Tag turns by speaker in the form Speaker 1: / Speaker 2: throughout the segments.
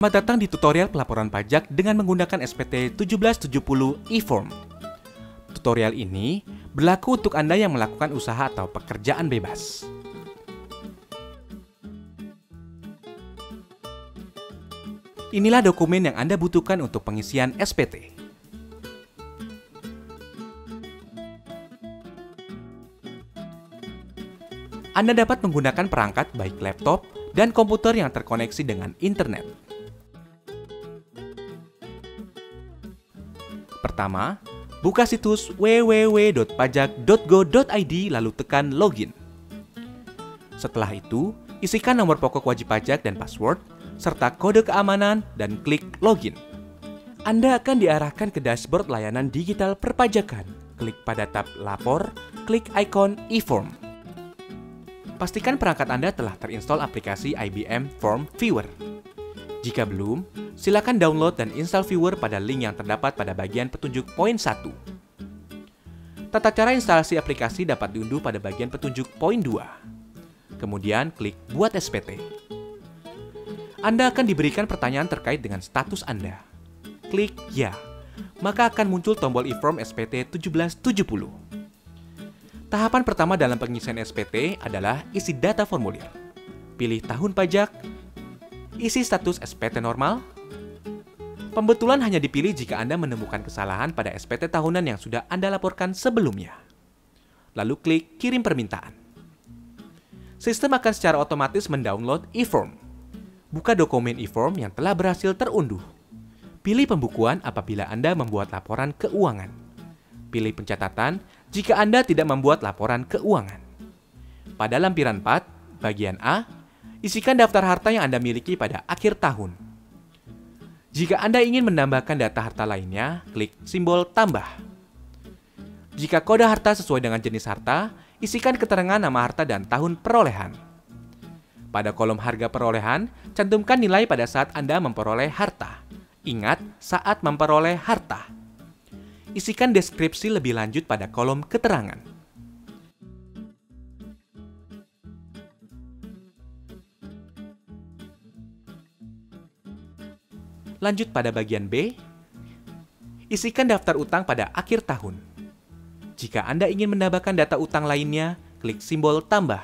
Speaker 1: Selamat datang di tutorial pelaporan pajak dengan menggunakan SPT 1770 e-form. Tutorial ini berlaku untuk Anda yang melakukan usaha atau pekerjaan bebas. Inilah dokumen yang Anda butuhkan untuk pengisian SPT. Anda dapat menggunakan perangkat baik laptop dan komputer yang terkoneksi dengan internet. Pertama, buka situs www.pajak.go.id lalu tekan login. Setelah itu, isikan nomor pokok wajib pajak dan password, serta kode keamanan dan klik login. Anda akan diarahkan ke dashboard layanan digital perpajakan. Klik pada tab lapor, klik ikon e-form. Pastikan perangkat Anda telah terinstall aplikasi IBM Form Viewer. Jika belum, silakan download dan install Viewer pada link yang terdapat pada bagian petunjuk poin 1. Tata cara instalasi aplikasi dapat diunduh pada bagian petunjuk poin 2. Kemudian klik Buat SPT. Anda akan diberikan pertanyaan terkait dengan status Anda. Klik Ya, maka akan muncul tombol e-form SPT 1770. Tahapan pertama dalam pengisian SPT adalah isi data formulir. Pilih tahun pajak, isi status SPT normal. Pembetulan hanya dipilih jika Anda menemukan kesalahan pada SPT tahunan yang sudah Anda laporkan sebelumnya. Lalu klik Kirim permintaan. Sistem akan secara otomatis mendownload e-form. Buka dokumen e-form yang telah berhasil terunduh. Pilih pembukuan apabila Anda membuat laporan keuangan. Pilih pencatatan jika Anda tidak membuat laporan keuangan. Pada lampiran 4, bagian A, isikan daftar harta yang Anda miliki pada akhir tahun. Jika Anda ingin menambahkan data harta lainnya, klik simbol tambah. Jika kode harta sesuai dengan jenis harta, isikan keterangan nama harta dan tahun perolehan. Pada kolom harga perolehan, cantumkan nilai pada saat Anda memperoleh harta. Ingat, saat memperoleh harta. Isikan deskripsi lebih lanjut pada kolom keterangan. Lanjut pada bagian B, isikan daftar utang pada akhir tahun. Jika Anda ingin menambahkan data utang lainnya, klik simbol tambah.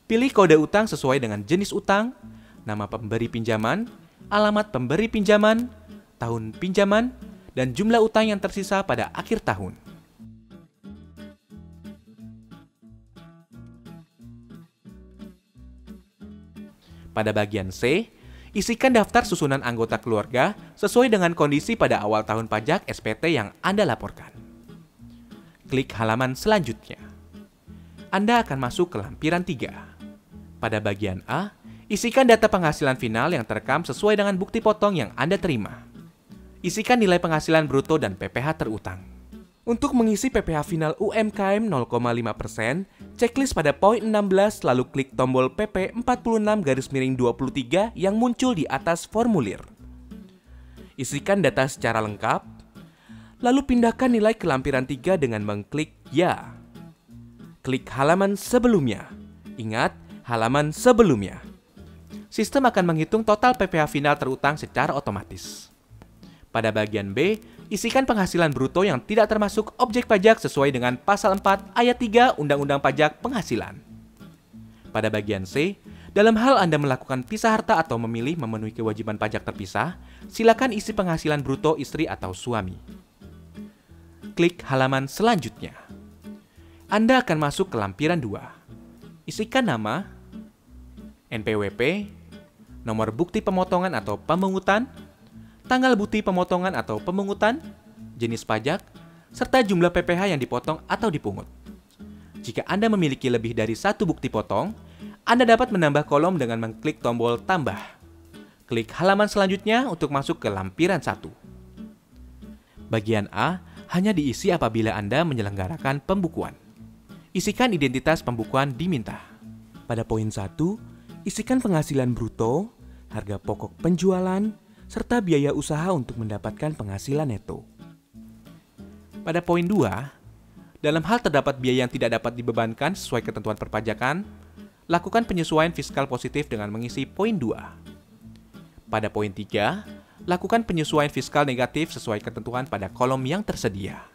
Speaker 1: Pilih kode utang sesuai dengan jenis utang, nama pemberi pinjaman, alamat pemberi pinjaman, tahun pinjaman, dan jumlah utang yang tersisa pada akhir tahun. Pada bagian C, isikan daftar susunan anggota keluarga sesuai dengan kondisi pada awal tahun pajak SPT yang Anda laporkan. Klik halaman selanjutnya. Anda akan masuk ke lampiran 3. Pada bagian A, isikan data penghasilan final yang terekam sesuai dengan bukti potong yang Anda terima. Isikan nilai penghasilan bruto dan PPh terutang. Untuk mengisi PPh final UMKM 0,5%, checklist pada poin 16 lalu klik tombol PP 46-23 yang muncul di atas formulir. Isikan data secara lengkap, lalu pindahkan nilai ke lampiran 3 dengan mengklik Ya. Klik halaman sebelumnya. Ingat, halaman sebelumnya. Sistem akan menghitung total PPh final terutang secara otomatis. Pada bagian B, isikan penghasilan bruto yang tidak termasuk objek pajak sesuai dengan Pasal 4 Ayat 3 Undang-Undang Pajak Penghasilan. Pada bagian C, dalam hal Anda melakukan pisah harta atau memilih memenuhi kewajiban pajak terpisah, silakan isi penghasilan bruto istri atau suami. Klik halaman selanjutnya. Anda akan masuk ke lampiran 2. Isikan nama, NPWP, nomor bukti pemotongan atau pemungutan, tanggal bukti pemotongan atau pemungutan, jenis pajak, serta jumlah PPh yang dipotong atau dipungut. Jika Anda memiliki lebih dari satu bukti potong, Anda dapat menambah kolom dengan mengklik tombol tambah. Klik halaman selanjutnya untuk masuk ke lampiran 1. Bagian A hanya diisi apabila Anda menyelenggarakan pembukuan. Isikan identitas pembukuan diminta. Pada poin 1, isikan penghasilan bruto, harga pokok penjualan, serta biaya usaha untuk mendapatkan penghasilan neto. Pada poin 2, dalam hal terdapat biaya yang tidak dapat dibebankan sesuai ketentuan perpajakan, lakukan penyesuaian fiskal positif dengan mengisi poin 2. Pada poin 3, lakukan penyesuaian fiskal negatif sesuai ketentuan pada kolom yang tersedia.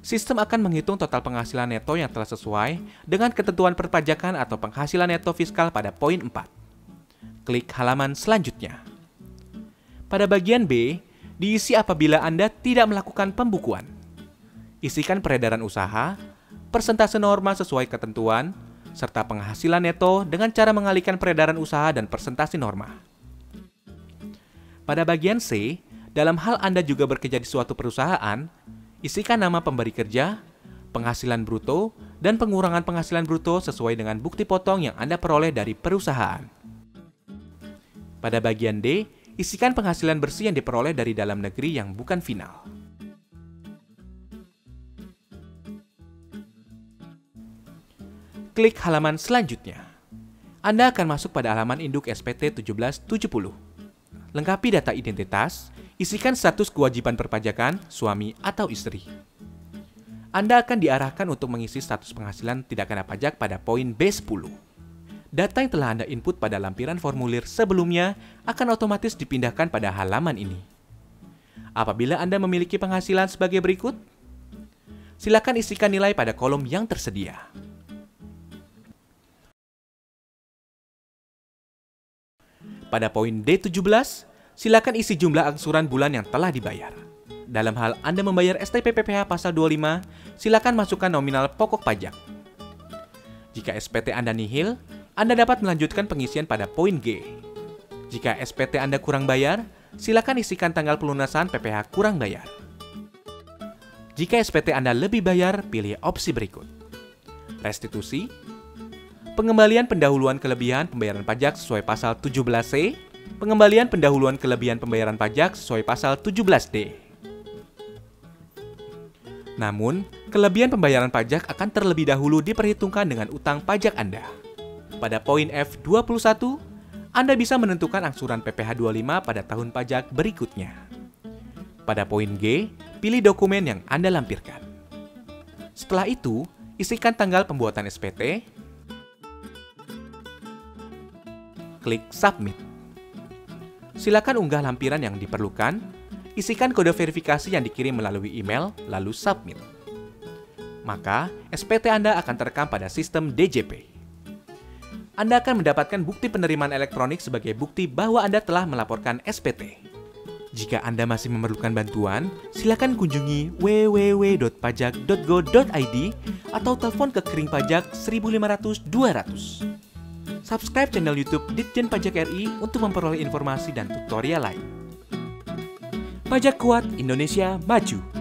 Speaker 1: Sistem akan menghitung total penghasilan neto yang telah sesuai dengan ketentuan perpajakan atau penghasilan neto fiskal pada poin 4. Klik halaman selanjutnya. Pada bagian B, diisi apabila Anda tidak melakukan pembukuan. Isikan peredaran usaha, persentase norma sesuai ketentuan, serta penghasilan neto dengan cara mengalihkan peredaran usaha dan persentase norma. Pada bagian C, dalam hal Anda juga bekerja di suatu perusahaan, isikan nama pemberi kerja, penghasilan bruto, dan pengurangan penghasilan bruto sesuai dengan bukti potong yang Anda peroleh dari perusahaan. Pada bagian D, isikan penghasilan bersih yang diperoleh dari dalam negeri yang bukan final. Klik halaman selanjutnya. Anda akan masuk pada halaman induk SPT 1770. Lengkapi data identitas, isikan status kewajiban perpajakan, suami atau istri. Anda akan diarahkan untuk mengisi status penghasilan tidak kena pajak pada poin B10. Data yang telah Anda input pada lampiran formulir sebelumnya akan otomatis dipindahkan pada halaman ini. Apabila Anda memiliki penghasilan sebagai berikut, silakan isikan nilai pada kolom yang tersedia. Pada poin D17, silakan isi jumlah angsuran bulan yang telah dibayar. Dalam hal Anda membayar STP PPh pasal 25, silakan masukkan nominal pokok pajak. Jika SPT Anda nihil, Anda dapat melanjutkan pengisian pada poin G. Jika SPT Anda kurang bayar, silakan isikan tanggal pelunasan PPh kurang bayar. Jika SPT Anda lebih bayar, pilih opsi berikut. Restitusi, pengembalian pendahuluan kelebihan pembayaran pajak sesuai pasal 17C, pengembalian pendahuluan kelebihan pembayaran pajak sesuai pasal 17D. Namun, kelebihan pembayaran pajak akan terlebih dahulu diperhitungkan dengan utang pajak Anda. Pada poin F21, Anda bisa menentukan angsuran PPh 25 pada tahun pajak berikutnya. Pada poin G, pilih dokumen yang Anda lampirkan. Setelah itu, isikan tanggal pembuatan SPT, klik Submit. Silakan unggah lampiran yang diperlukan, isikan kode verifikasi yang dikirim melalui email, lalu submit. Maka, SPT Anda akan terekam pada sistem DJP. Anda akan mendapatkan bukti penerimaan elektronik sebagai bukti bahwa Anda telah melaporkan SPT. Jika Anda masih memerlukan bantuan, silakan kunjungi www.pajak.go.id atau telepon ke Kering Pajak 1500 200. Subscribe channel YouTube Ditjen Pajak RI untuk memperoleh informasi dan tutorial lain. Pajak kuat, Indonesia maju.